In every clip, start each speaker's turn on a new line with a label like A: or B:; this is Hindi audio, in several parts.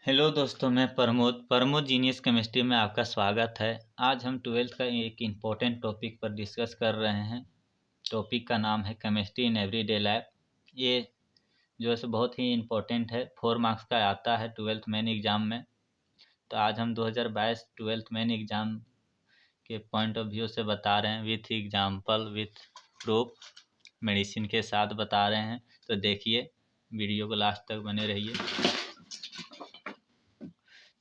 A: हेलो दोस्तों, मैं प्रमोद जीनियस केमिस्ट्री में आपका स्वागत है। आज हम ट्वेल्थ का एक इम्पोर्टेंट टॉपिक पर डिस्कस कर रहे हैं। टॉपिक का नाम है केमिस्ट्री इन एवरीडे लाइफ। ये जो है सो बहुत ही इम्पोर्टेंट है, 4 मार्क्स का आता है ट्वेल्थ मेन एग्ज़ाम में। तो आज हम 2022 ट्वेल्थ मेन एग्ज़ाम के पॉइंट ऑफ व्यू से बता रहे हैं, with example with proof, medicine के साथ बता रहे हैं। तो देखिए, वीडियो को लास्ट तक बने रहिए।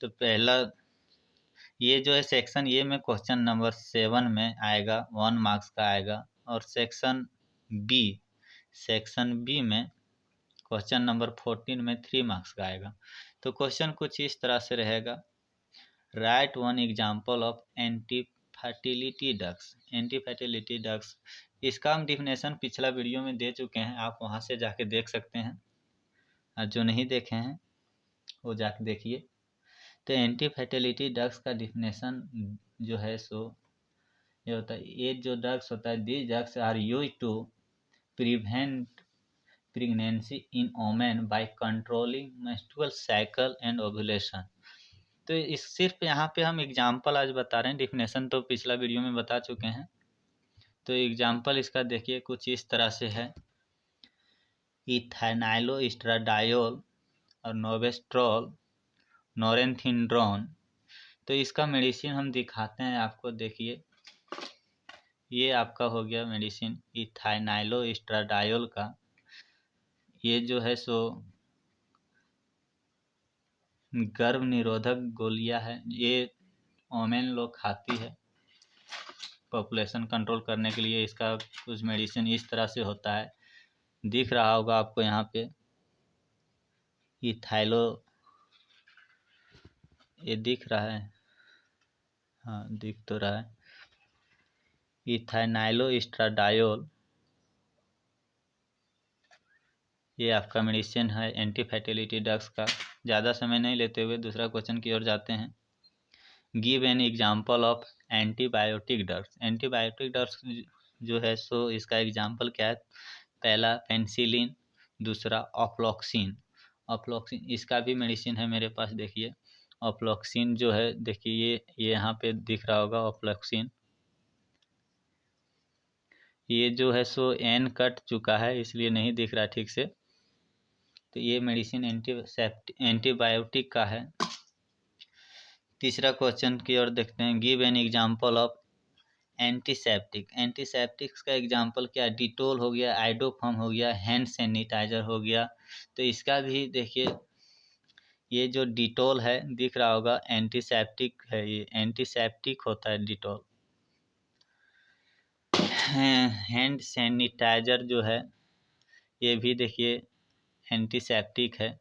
A: तो पहला ये जो है सेक्शन ये में क्वेश्चन नंबर 7 में आएगा, 1 मार्क्स का आएगा। और सेक्शन बी में क्वेश्चन नंबर 14 में 3 मार्क्स का आएगा। तो क्वेश्चन कुछ इस तरह से रहेगा, right one example of anti fertility drugs. Anti fertility drugs, इसका हम डिफिनेशन पिछला वीडियो में दे चुके हैं, आप वहाँ से जाके देख सकते हैं। और जो नहीं देखे हैं वो जाके देखिए। तो एंटी फर्टिलिटी ड्रग्स का डिफिनेशन जो है सो ये होता है, ये जो ड्रग्स होता है, these drugs are use to prevent pregnancy in women by controlling menstrual cycle and ovulation. तो इस सिर्फ यहाँ पे हम एग्जांपल आज बता रहे हैं, डिफिनेशन तो पिछला वीडियो में बता चुके हैं। तो एग्जांपल इसका देखिए कुछ इस तरह से है, इथाइनाइलोएस्ट्राडायोल और नोवेस्ट्रोल, नोरेंथिंड्रोन। तो इसका मेडिसिन हम दिखाते हैं आपको। देखिए, ये आपका हो गया मेडिसिन इथाइनाइलोएस्ट्राडायोल का। ये जो है सो गर्भ निरोधक गोलियां है, ये वोमेन लोग खाती है पॉपुलेशन कंट्रोल करने के लिए। इसका कुछ मेडिसिन इस तरह से होता है, दिख रहा होगा आपको यहाँ पे इथाइलो, ये दिख रहा है, हाँ दिख तो रहा है, इथाइनाइलोएस्ट्राडायोल। ये आपका मेडिसिन है एंटी फर्टिलिटी ड्रग्स का। ज़्यादा समय नहीं लेते हुए दूसरा क्वेश्चन की ओर जाते हैं। Give an example of antibiotic drugs. Antibiotic drugs जो है सो इसका एग्जाम्पल क्या है, पहला पेनिसिलिन, दूसरा ऑफ्लॉक्सिन। ऑफ्लॉक्सिन इसका भी मेडिसिन है मेरे पास। देखिए ऑफ्लॉक्सिन जो है, देखिए ये यहाँ पे दिख रहा होगा ऑफ्लॉक्सिन। ये जो है सो एन कट चुका है इसलिए नहीं दिख रहा ठीक से। तो ये मेडिसिन एंटीबायोटिक का है। तीसरा क्वेश्चन की ओर देखते हैं, give an example of antiseptic. Antiseptics का एग्जांपल क्या है, डिटोल हो गया, आइडोफॉर्म हो गया, हैंड सैनिटाइजर हो गया। तो इसका भी देखिए, ये जो डिटोल है दिख रहा होगा, एंटीसेप्टिक है, ये एंटीसेप्टिक होता है डिटोल। हैंड सैनिटाइजर जो है ये भी देखिए एंटीसेप्टिक है।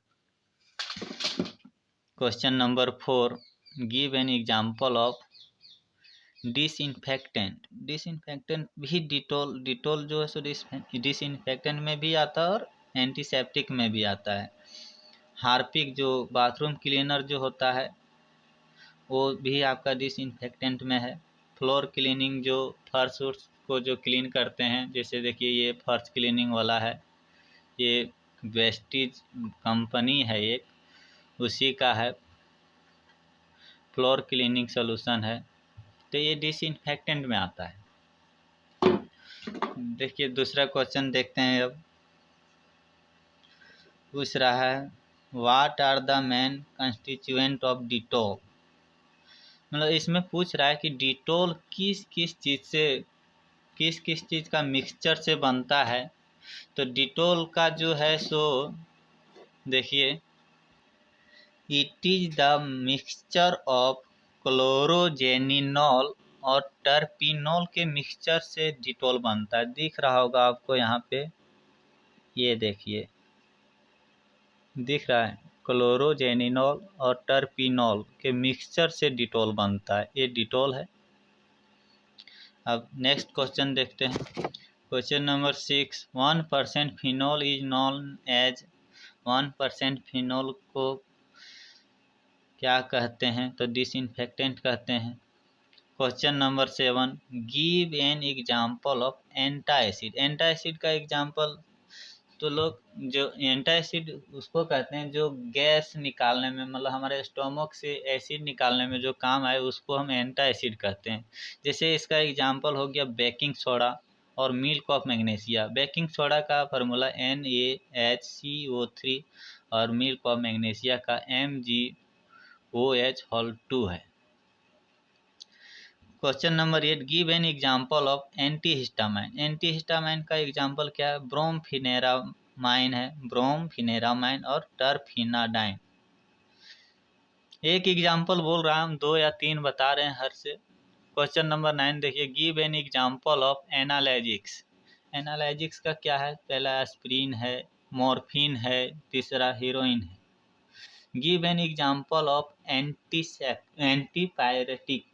A: Question number 4, give an example of disinfectant. Disinfectant भी डिटोल जो है सो डिसइंफेक्टेंट में भी आता है और एंटीसेप्टिक में भी आता है। हार्पिक जो बाथरूम क्लीनर जो होता है वो भी आपका डिसइंफेक्टेंट में है। फ्लोर क्लीनिंग जो फर्श को जो क्लीन करते हैं, जैसे देखिए ये फर्श क्लीनिंग वाला है, ये वेस्टीज कंपनी है एक, उसी का है, फ्लोर क्लीनिंग सोल्यूशन है। तो ये डिसइंफेक्टेंट में आता है। देखिए दूसरा क्वेश्चन देखते हैं। अब पूछ रहा है, what are the main constituent of Dettol. मतलब इसमें पूछ रहा है कि डिटोल किस किस चीज़ का मिक्सचर से बनता है। तो डिटोल का जो है सो देखिए, it is the mixture of chloroxylenol और टर्पिनॉल के मिक्सचर से डिटोल बनता है। दिख रहा होगा आपको यहाँ पे, ये देखिए दिख रहा है, क्लोरोजेनिनॉल और टर्पिनॉल के मिक्सचर से डिटोल बनता है, ये डिटोल है। अब नेक्स्ट क्वेश्चन देखते हैं। Question number 6, 1% phenol is known as. 1% phenol को क्या कहते हैं, तो डिसइंफेक्टेंट कहते हैं। Question number 7, give an example of antacid. Antacid का एग्जाम्पल तो लोग जो एंटासिड उसको कहते हैं जो गैस निकालने में, मतलब हमारे स्टोमक से एसिड निकालने में जो काम आए उसको हम एंटासिड कहते हैं। जैसे इसका एग्जांपल हो गया बेकिंग सोडा और milk of magnesia. Baking soda का फार्मूला NaHCO3 और मिल्क ऑफ मैग्नीशिया का MgOH2 है। Question number 8, give an example of antihistamine. Antihistamine का एग्जांपल क्या है? ब्रोमफेनेरामाइन है, ब्रोमफेनेरामाइन और टरफिनाडाइन। एक एग्जांपल बोल रहा हूँ, 2 या 3 बता रहे हैं हर से। क्वेश्चन नंबर 9 देखिए, give an example of analgesics. Analgesics का क्या है? पहला एस्पिरिन है, मॉर्फिन है, तीसरा हीरोइन है। Give an example of antipyretic.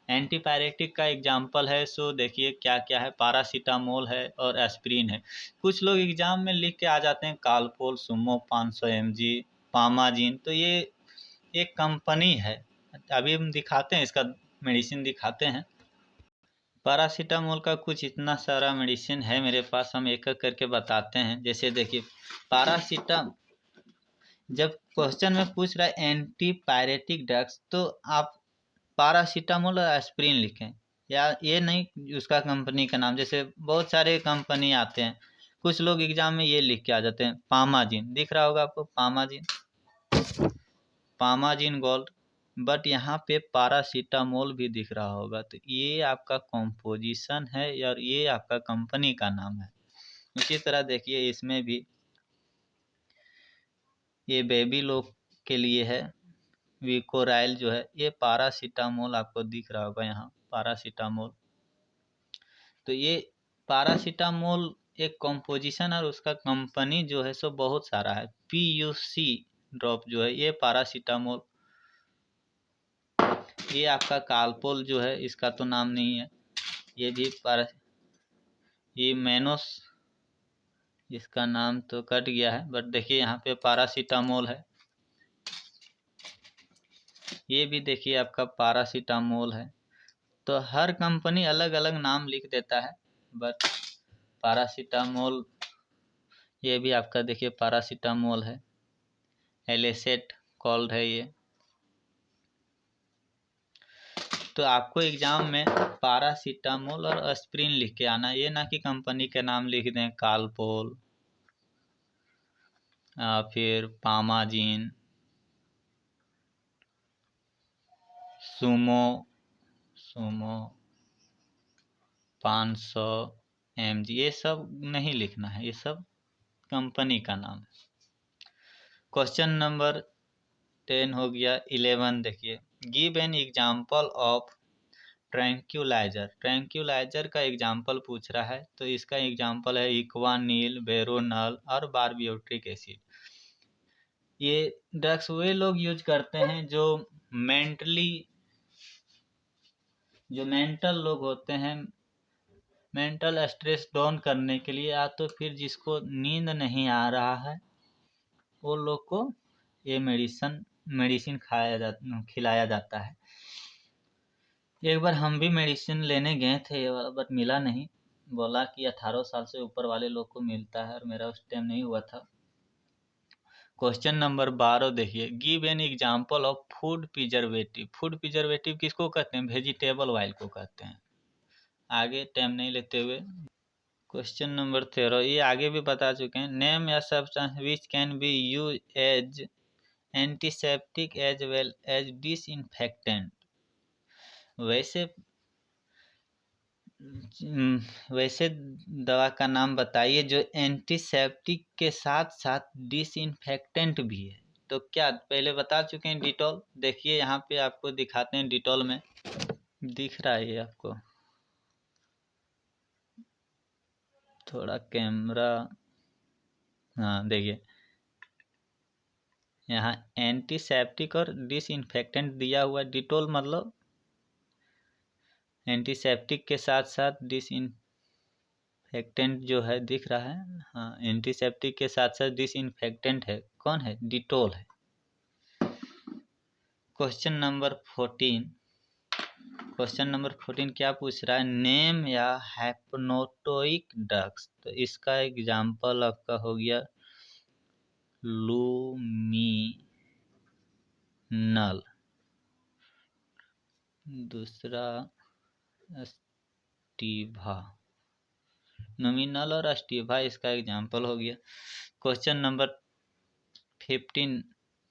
A: Antipyretic का एग्जाम्पल है, सो देखिए क्या क्या है। पैरासीटामोल है और एस्पिरिन है। कुछ लोग एग्जाम में लिख के आ जाते हैं कालपोल, सुमो 500 mg, पामाजिन। तो ये एक कंपनी है, अभी हम दिखाते हैं, इसका मेडिसिन दिखाते हैं। पैरासीटामोल का कुछ इतना सारा मेडिसिन है मेरे पास, हम एक एक करके बताते हैं। जैसे देखिए जब क्वेश्चन में पूछ रहा है एंटीपायरेटिक ड्रग्स, तो आप पैरासीटामोल और एस्पिरिन लिखें, या ये नहीं उसका कंपनी का नाम। जैसे बहुत सारे कंपनी आते हैं, कुछ लोग एग्जाम में ये लिख के आ जाते हैं पामाजिन। दिख रहा होगा आपको पामाजिन गोल्ड, बट यहाँ पे पैरासीटामोल भी दिख रहा होगा। तो ये आपका कॉम्पोजिशन है और ये आपका कंपनी का नाम है। उसी तरह देखिए इसमें भी ये बेबी लोग के लिए है, विकोराइल जो है, ये पैरासीटामोल आपको दिख रहा होगा यहाँ, पैरासीटामोल। तो ये पैरासीटामोल एक कॉम्पोजिशन और उसका कंपनी जो है सो बहुत सारा है। PUC ड्रॉप जो है ये पैरासीटामोल। ये आपका कालपोल जो है, इसका तो नाम नहीं है, ये भी ये मेनोस, इसका नाम तो कट गया है, बट देखिए यहाँ पे पैरासीटामोल है। ये भी देखिए आपका पैरासीटामोल है। तो हर कंपनी अलग अलग नाम लिख देता है, बट पैरासीटामोल ये भी आपका देखिए पैरासीटामोल है, एलेसेट कॉल्ड है ये। तो आपको एग्जाम में पैरासीटामोल और एस्पिरिन लिख के आना, ये ना कि कंपनी के नाम लिख दें, कालपोल, फिर पामाजिन, सुमो 500 mg, ये सब नहीं लिखना है, ये सब कंपनी का नाम है। क्वेश्चन नंबर 10 हो गया। 11 देखिए, give an example of tranquilliser. Tranquilliser का एग्जांपल पूछ रहा है, तो इसका एग्जांपल है इक्वानिल, वेरोनल और बारबियोट्रिक एसिड। ये ड्रग्स वे लोग यूज करते हैं जो मेंटल लोग होते हैं, मेंटल स्ट्रेस डाउन करने के लिए, या तो फिर जिसको नींद नहीं आ रहा है वो लोग को ये मेडिसिन खिलाया जाता है। एक बार हम भी मेडिसिन लेने गए थे ये वाला, बट मिला नहीं। बोला कि 18 साल से ऊपर वाले लोग को मिलता है, और मेरा उस टाइम नहीं हुआ था। क्वेश्चन नंबर 12 देखिए, give an example of food preservative. Food preservative किसको कहते हैं? वेजिटेबल ऑयल को कहते हैं। आगे टाइम नहीं लेते हुए क्वेश्चन नंबर 13, ये आगे भी बता चुके हैं। नेम या substance which can be use as antiseptic as well as disinfectant. वैसे दवा का नाम बताइए जो एंटीसेप्टिक के साथ साथ डिसइंफेक्टेंट भी है। तो क्या पहले बता चुके हैं, डिटॉल। देखिए यहाँ पे आपको दिखाते हैं डिटॉल में, दिख रहा है आपको थोड़ा कैमरा, हाँ देखिए यहाँ एंटीसेप्टिक और डिसइंफेक्टेंट दिया हुआ। डिटॉल मतलब एंटीसेप्टिक के साथ साथ डिसइंफेक्टेंट जो है, दिख रहा है, हाँ एंटीसेप्टिक के साथ साथ डिसइंफेक्टेंट है। कौन है? डिटॉल है। क्वेश्चन नंबर 14, क्वेश्चन नंबर 14 क्या पूछ रहा है, नेम या हैप्नोटोइक ड्रग्स। तो इसका एग्जाम्पल आपका हो गया लूमिनल, दूसरा स्टीवा। नोमिनल और स्टीवा इसका एग्जाम्पल हो गया। Question number 15,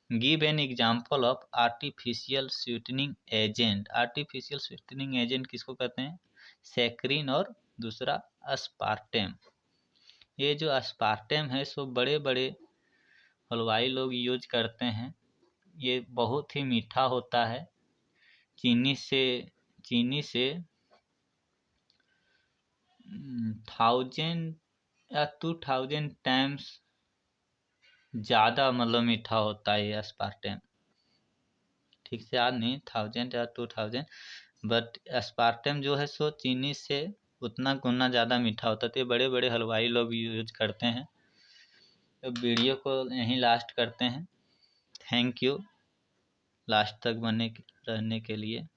A: give an example of artificial sweetening agent. Artificial sweetening agent किसको कहते हैं, सैकरिन और दूसरा अस्पार्टेम। ये जो अस्पार्टेम है सो बड़े बड़े हलवाई लोग यूज करते हैं। ये बहुत ही मीठा होता है, चीनी से 1000 या 2000 टाइम्स ज़्यादा मतलब मीठा होता है ये अस्पार्टेम। ठीक से याद नहीं, 1000 या 2000, बट अस्पार्टेम जो है सो चीनी से उतना गुना ज़्यादा मीठा होता है। तो ये बड़े बड़े हलवाई लोग यूज करते हैं। तो वीडियो को यहीं लास्ट करते हैं। थैंक यू लास्ट तक बने रहने के लिए।